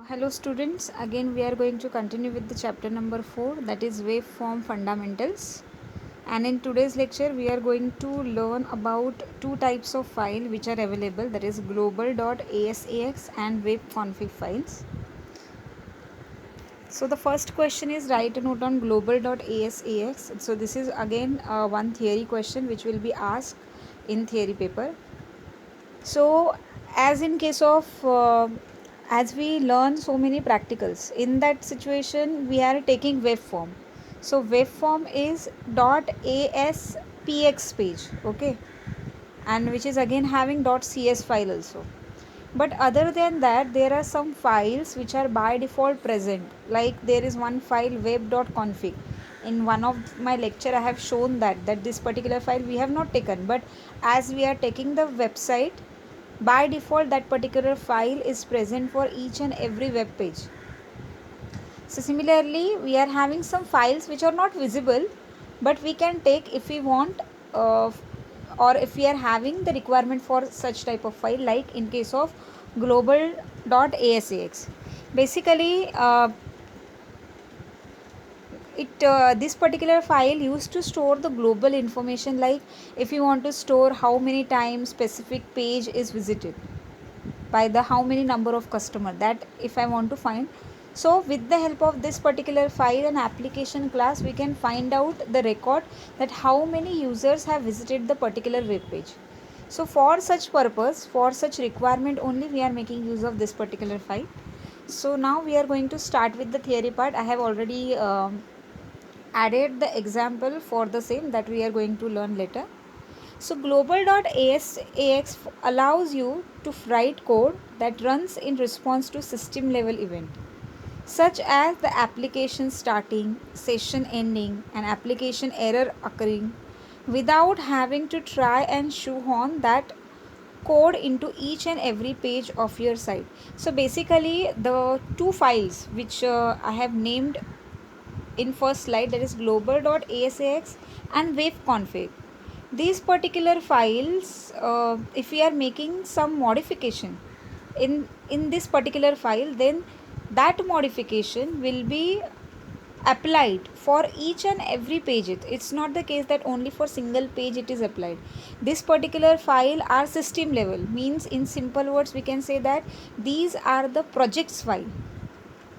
Hello students, again we are going to continue with the chapter number 4, that is waveform fundamentals. And in today's lecture we are going to learn about two types of file which are available, that is global.asax and waveconfig files. So the first question is write a note on global.asax. So this is again one theory question which will be asked in theory paper. So as in case of as we learn so many practicals, in that situation we are taking waveform. So waveform is .aspx page, okay, and which is again having .cs file also. But other than that, there are some files which are by default present, like there is one file web.config. In one of my lecture I have shown that this particular file we have not taken, but as we are taking the website, by default that particular file is present for each and every web page. So similarly we are having some files which are not visible, but we can take if we want, or if we are having the requirement for such type of file, like in case of global.asax. Basically this particular file used to store the global information, like if you want to store how many times specific page is visited by the how many number of customer, that if I want to find. So with the help of this particular file and application class, we can find out the record that how many users have visited the particular web page. So for such purpose, for such requirement only, we are making use of this particular file. So now we are going to start with the theory part. I have already added the example for the same that we are going to learn later. So global.asax allows you to write code that runs in response to system level event, such as the application starting, session ending, and application error occurring, without having to try and shoehorn that code into each and every page of your site. So basically the two files which I have named in first slide, that is global.asax and waveconfig. These particular files, if we are making some modification in this particular file, then that modification will be applied for each and every page. It's not the case that only for single page it is applied. This particular file are system level, means in simple words we can say that these are the projects file.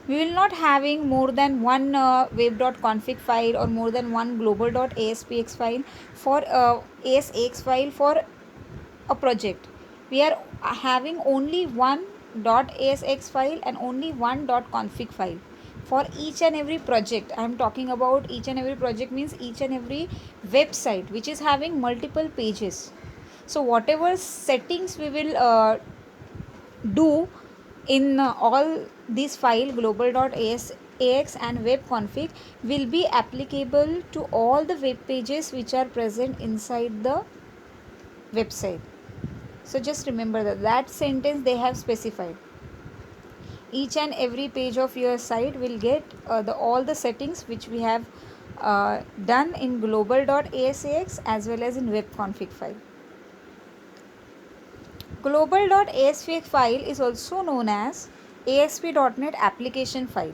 We will not having more than one web.config file or more than one global.aspx file for asx file for a project. We are having only one .asx file and only one .config file for each and every project. I am talking about each and every project, means each and every website which is having multiple pages. So whatever settings we will do in all these file global.ax and web config will be applicable to all the web pages which are present inside the website. So just remember that sentence they have specified. Each and every page of your site will get all the settings which we have done in global.asax as well as in web config file. Global.aspx file is also known as ASP.NET application file.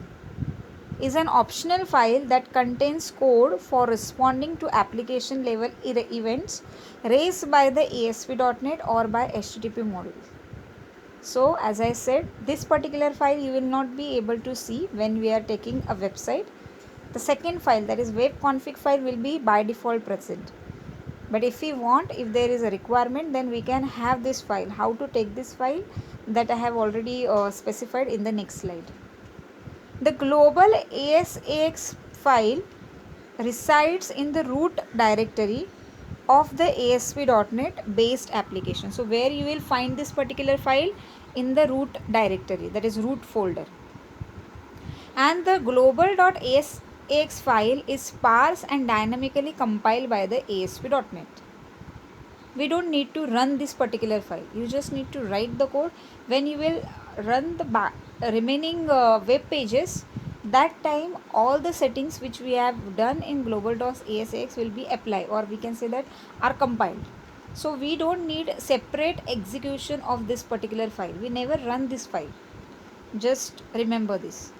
Is an optional file that contains code for responding to application level events raised by the ASP.NET or by HTTP module. So as I said, this particular file you will not be able to see when we are taking a website. The second file, that is web config file, will be by default present. But if we want, if there is a requirement, then we can have this file. How to take this file, that I have already specified in the next slide. The global ASAX file resides in the root directory of the ASP.NET based application. So where you will find this particular file? In the root directory, that is root folder. And the global.asax file is parsed and dynamically compiled by the ASP.NET. We don't need to run this particular file. You just need to write the code. When you will run the remaining web pages, that time all the settings which we have done in global.asax will be applied, or we can say that are compiled. So we don't need separate execution of this particular file. We never run this file. Just remember this.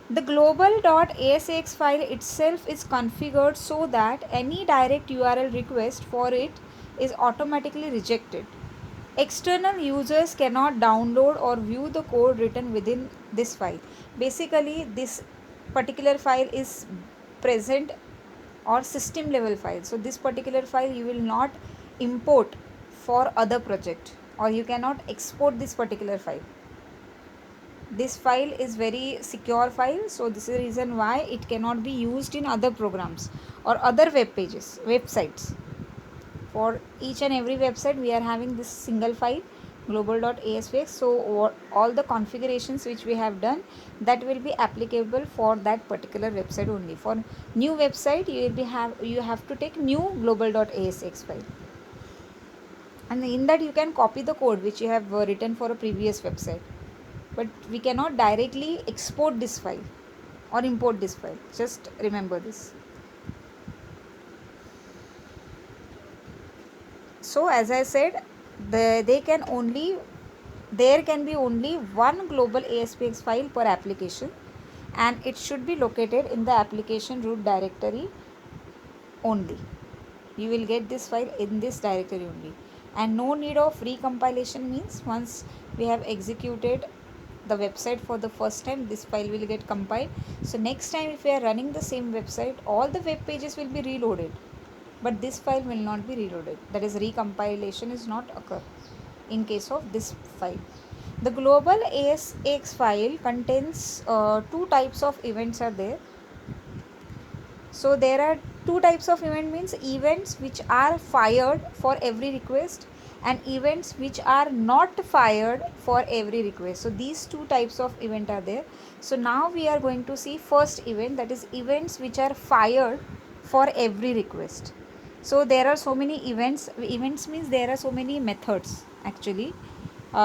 The global.asx file itself is configured so that any direct URL request for it is automatically rejected. External users cannot download or view the code written within this file. Basically, this particular file is present or system level file. So this particular file you will not import for other project, or you cannot export this particular file. This file is very secure file, so this is the reason why it cannot be used in other programs or other websites. For each and every website we are having this single file, global.asx. So all the configurations which we have done, that will be applicable for that particular website only. For new website you have to take new global.asx file, and in that you can copy the code which you have written for a previous website, but we cannot directly export this file or import this file. Just remember this. So as I said, there can be only one global ASPX file per application, and it should be located in the application root directory only. You will get this file in this directory only, and no need of recompilation. Means once we have executed the website for the first time, this file will get compiled. So next time if we are running the same website, all the web pages will be reloaded, but this file will not be reloaded. That is, recompilation is not occur in case of this file. The global ASX file contains two types of events are there. So there are two types of event, means events which are fired for every request and events which are not fired for every request. So these two types of event are there. So now we are going to see first event, that is events which are fired for every request. So there are so many events means there are so many methods actually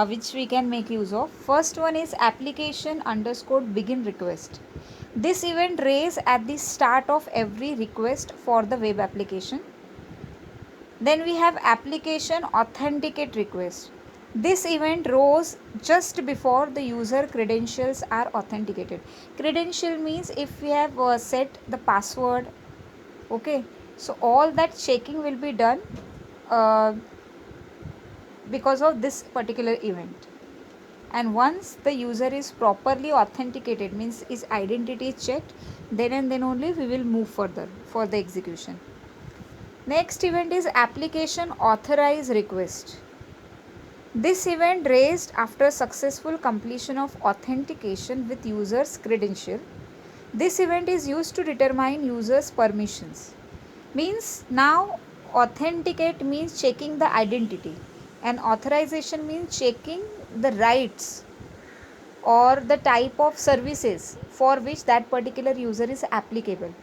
which we can make use of. First one is application underscore begin request. This event raised at the start of every request for the web application. Then we have application authenticate request. This event rose just before the user credentials are authenticated. Credential means if we have set the password, okay, so all that checking will be done because of this particular event. And once the user is properly authenticated, means his identity is checked, then and then only we will move further for the execution. Next event is application authorize request. This event raised after successful completion of authentication with user's credential. This event is used to determine user's permissions. Means now authenticate means checking the identity, and authorization means checking the rights or the type of services for which that particular user is applicable.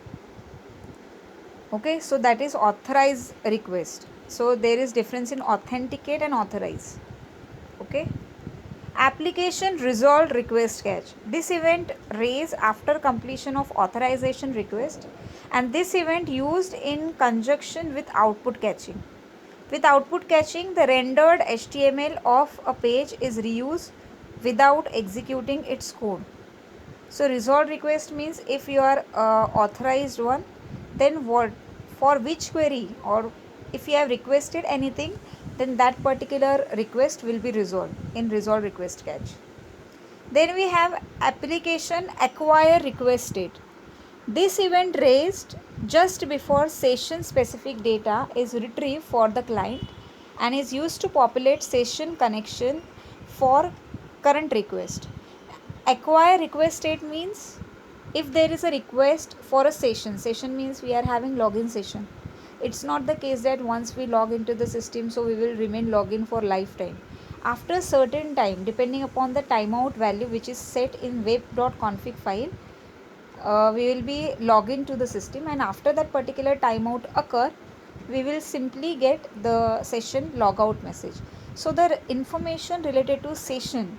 Okay, so that is authorize request. So there is difference in authenticate and authorize. Okay, application resolved request catch. This event raised after completion of authorization request, and this event used in conjunction with output catching. With output catching, the rendered HTML of a page is reused without executing its code. So resolved request means if you are authorized one, then what, for which query, or if you have requested anything, then that particular request will be resolved in resolved request catch. Then we have application acquire request state. This event raised just before session specific data is retrieved for the client and is used to populate session connection for current request. Acquire request state means if there is a request for a session means we are having login session. It's not the case that once we log into the system, so we will remain login for lifetime. After a certain time, depending upon the timeout value which is set in web.config file, we will be login to the system, and after that particular timeout occur, we will simply get the session logout message. So the information related to session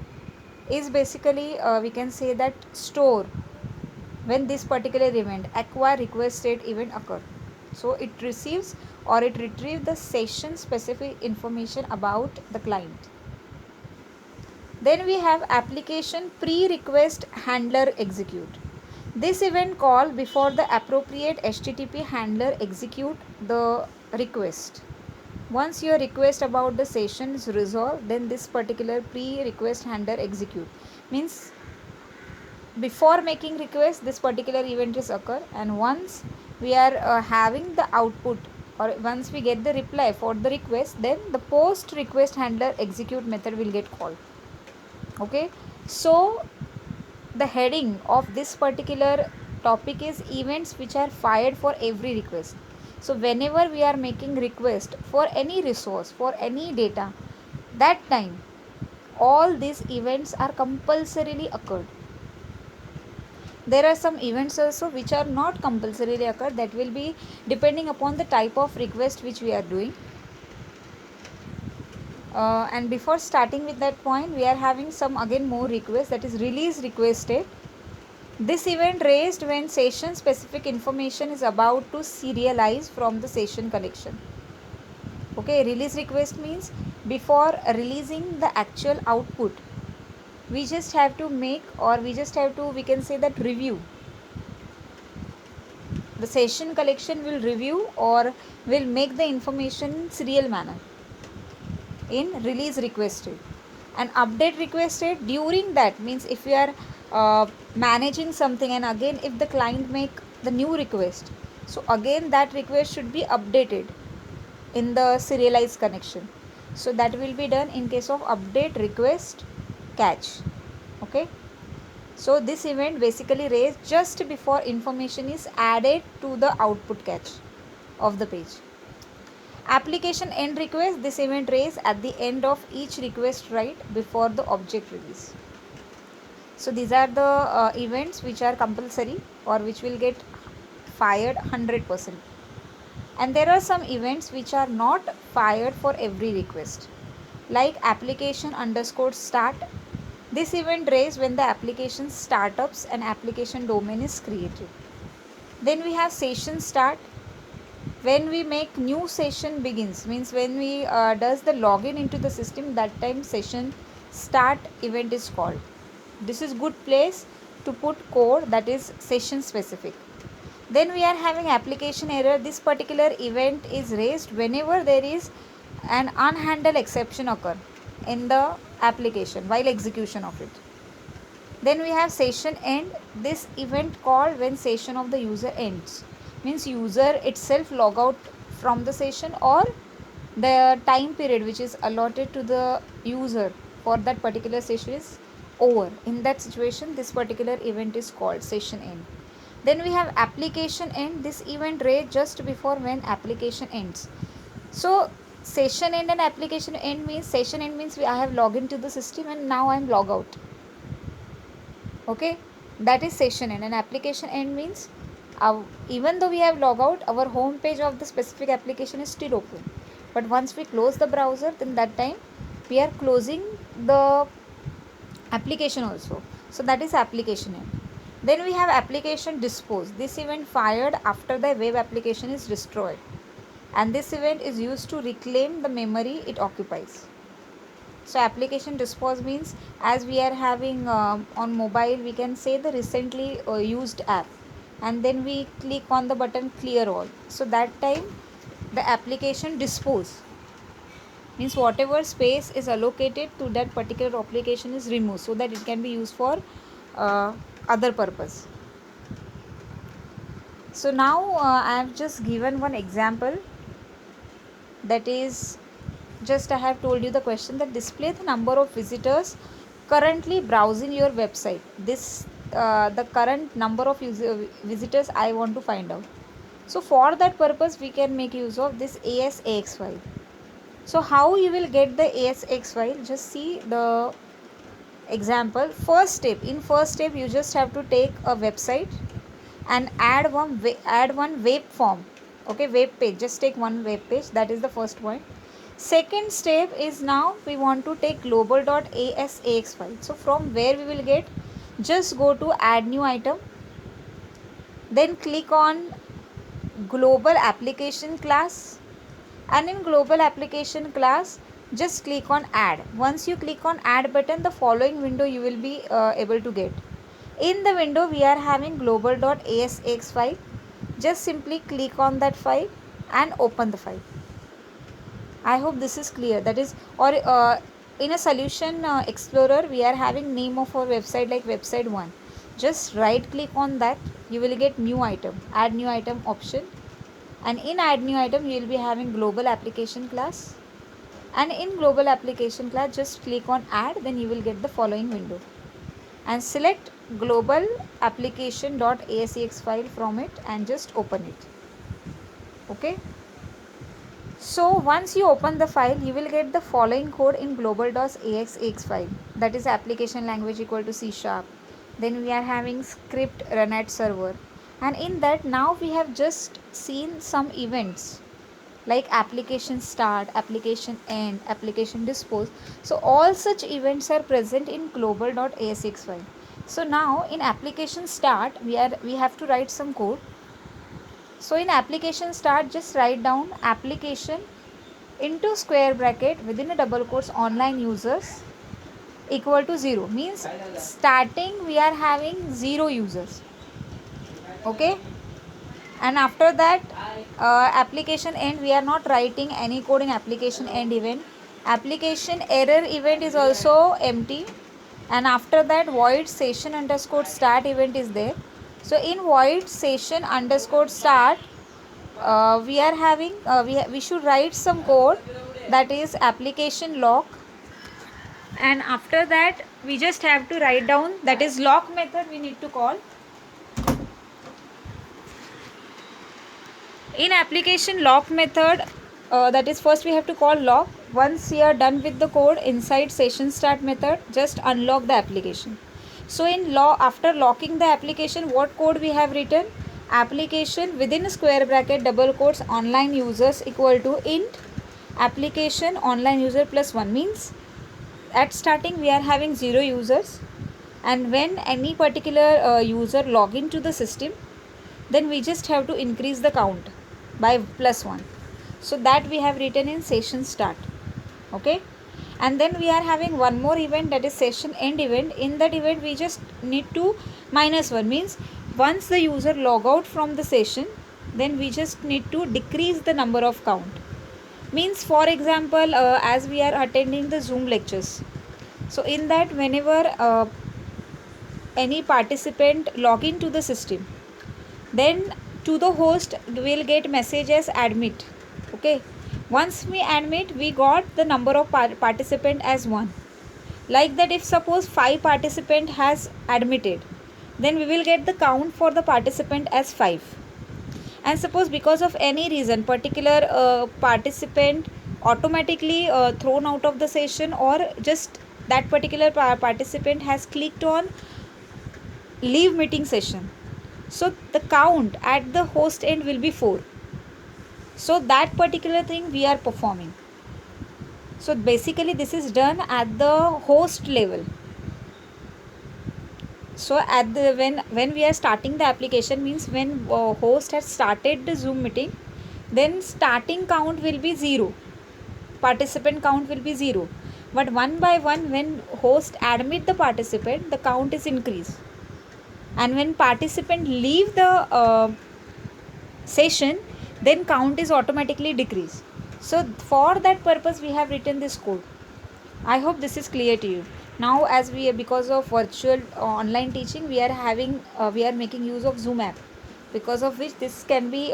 is basically we can say that store when this particular event acquire request state event occur. So it receives or it retrieves the session specific information about the client. Then we have application pre-request handler execute. This event call before the appropriate HTTP handler execute the request. Once your request about the session is resolved, then this particular pre-request handler execute. Means before making request, this particular event is occur, and once we are having the output, or once we get the reply for the request, then the post request handler execute method will get called. Okay, so the heading of this particular topic is events which are fired for every request. So whenever we are making request for any resource, for any data, that time all these events are compulsorily occurred. There are some events also which are not compulsorily occurred, that will be depending upon the type of request which we are doing. And before starting with that point, we are having some again more requests, that is release requested. This event raised when session specific information is about to serialize from the session collection. Okay, release request means before releasing the actual output, we just have to make, or we just have to, we can say that, review. The session collection will review or will make the information in serial manner in release requested. And update requested during that, means if we are managing something, and again if the client make the new request, so again that request should be updated in the serialized connection. So that will be done in case of update request catch. Okay, so this event basically raised just before information is added to the output catch of the page. Application end request, this event raised at the end of each request write before the object release. So these are the events which are compulsory or which will get fired 100%. And there are some events which are not fired for every request, like application underscore start. This event raised when the application startups and application domain is created. Then we have session start. When we make new session begins, means when we does the login into the system, that time session start event is called. This is good place to put code that is session specific. Then we are having application error. This particular event is raised whenever there is an unhandled exception occur in the application while execution of it. Then we have session end. This event called when session of the user ends, means user itself log out from the session, or the time period which is allotted to the user for that particular session is over. In that situation, this particular event is called session end. Then we have application end. This event raised just before when application ends. So session end and application end means, session end means I have logged into the system and now I am log out. Okay, that is session end. And application end means even though we have log out, our home page of the specific application is still open, but once we close the browser, then that time we are closing the application also. So that is application end. Then we have application dispose. This event fired after the web application is destroyed, and this event is used to reclaim the memory it occupies. So application dispose means, as we are having on mobile, we can say the recently used app, and then we click on the button clear all. So that time the application dispose means whatever space is allocated to that particular application is removed, so that it can be used for other purpose. So now I have just given one example, that is, just I have told you the question that display the number of visitors currently browsing your website. This the current number of visitors I want to find out. So for that purpose we can make use of this ASAX file. So how you will get the ASAX file? Just see the example. First step, in first step you just have to take a website and add one web form. Okay, web page, just take one web page. That is the first point. Second step is, now we want to take global.asax file. So from where we will get, just go to add new item, then click on global application class, and in global application class just click on add. Once you click on add button, the following window you will be able to get. In the window we are having global.asx file. Just simply click on that file and open the file. I hope this is clear. That is, or in a solution explorer we are having name of our website like website 1. Just right click on that, you will get new item, add new item option, and in add new item you will be having global application class, and in global application class just click on add, then you will get the following window and select global application.asx file from it and just open it. Okay, so once you open the file you will get the following code in global.axx file, that is application language equal to C#. Then we are having script run at server, and in that now we have just seen some events like application start, application end, application dispose. So all such events are present in global.asx file. So now in application start we have to write some code. So in application start just write down application into square bracket within a double quotes online users equal to 0, means starting we are having 0 users. Okay, and after that application end we are not writing any code in application end event. Application error event is also empty, and after that void session underscore start event is there. So in void session underscore start we are having we should write some code, that is application lock, and after that we just have to write down, that is lock method we need to call. In application lock method, that is first we have to call lock. Once you are done with the code inside session start method, just unlock the application. So in after locking the application, what code we have written? Application within square bracket double quotes online users equal to int application online user plus 1, means at starting we are having 0 users, and when any particular user log into the system, then we just have to increase the count by plus 1. So that we have written in session start. Okay, and then we are having one more event, that is session end event. In that event we just need to minus 1, means once the user log out from the session, then we just need to decrease the number of count. Means for example as we are attending the Zoom lectures, so in that whenever any participant log into the system, then to the host will get message as admit. Okay, once we admit we got the number of participant as 1. Like that, if suppose 5 participant has admitted, then we will get the count for the participant as 5. And suppose because of any reason particular participant automatically thrown out of the session, or just that particular participant has clicked on leave meeting session, so the count at the host end will be 4. So that particular thing we are performing. So basically this is done at the host level. So at the when we are starting the application, means when host has started the Zoom meeting, then starting count will be 0, participant count will be 0, but one by one when host admit the participant, the count is increased, and when participant leave the session, then count is automatically decreased. So for that purpose we have written this code. I hope this is clear to you. Now as we, because of virtual online teaching, we are making use of Zoom app, because of which this can be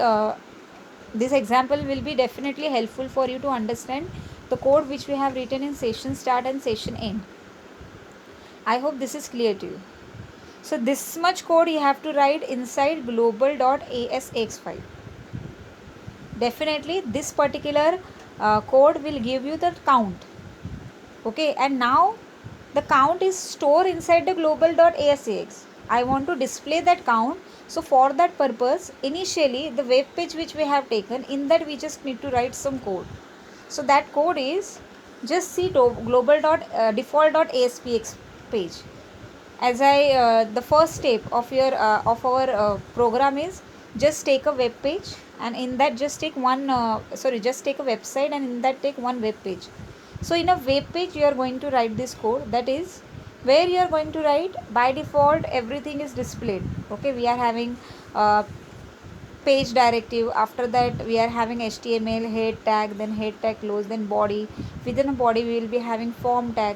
this example will be definitely helpful for you to understand the code which we have written in session start and session end. I hope this is clear to you. So this much code you have to write inside global.asx file. Definitely this particular code will give you the count. Okay, and now the count is stored inside the global.asx. I want to display that count. So for that purpose, initially the web page which we have taken, in that we just need to write some code. So that code is, just see global.default.aspx page. As the first step of your of our program is, just take a web page, and in that just take one just take a website, and in that take one web page. So in a web page you are going to write this code, that is where you are going to write. By default everything is displayed. Okay, we are having page directive, after that we are having html head tag, then head tag close, then body. Within a body we will be having form tag,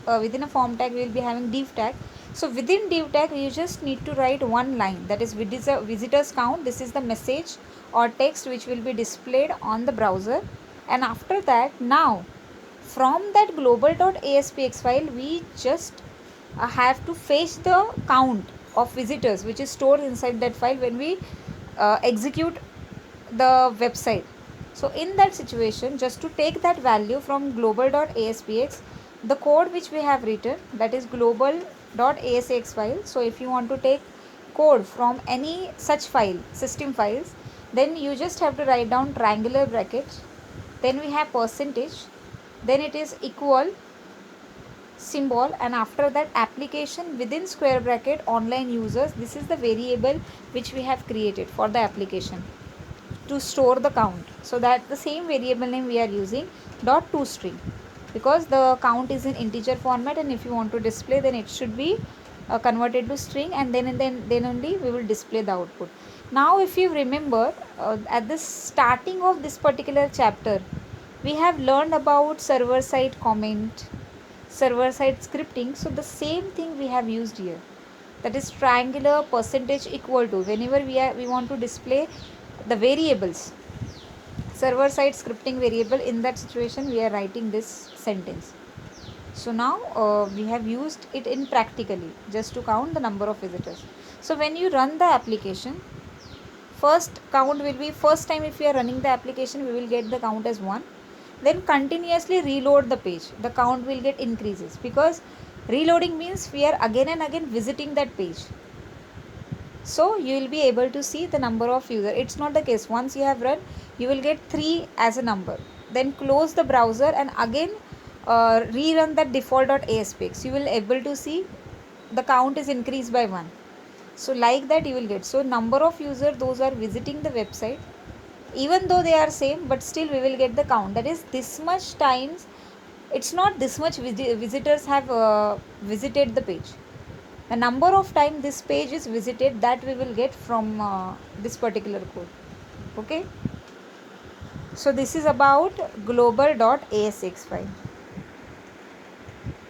within a form tag we will be having div tag. So within div tag you just need to write one line, that is visitors count. This is the message or text which will be displayed on the browser. And after that, now from that global.aspx file we just have to fetch the count of visitors which is stored inside that file when we execute the website. So in that situation, just to take that value from global.aspx, the code which we have written, that is global.aspx file. So if you want to take code from any such file, system files, then you just have to write down triangular brackets, then we have percentage, then it is equal symbol, and after that application within square bracket online users. This is the variable which we have created for the application to store the count. So that the same variable name we are using dot toString, because the count is in integer format, and if you want to display then it should be converted to string, and then only we will display the output. Now if you remember, at the starting of this particular chapter we have learned about server side comment, server side scripting. So the same thing we have used here, that is triangular percentage equal to, whenever we want to display the variables, server side scripting variable, in that situation we are writing this sentence. So now we have used it in practically just to count the number of visitors. So when you run the application, first count will be, first time if we are running the application we will get the count as 1, then continuously reload the page, the count will get increases, because reloading means we are again and again visiting that page. So you will be able to see the number of users. It's not the case once you have run you will get 3 as a number, then close the browser and again rerun that default.aspx, you will able to see the count is increased by 1. So like that you will get. So number of users those are visiting the website, even though they are same, but still we will get the count, that is this much times. It's not this much visitors have visited the page, the number of time this page is visited, that we will get from this particular code. Okay, so this is about global.asx file.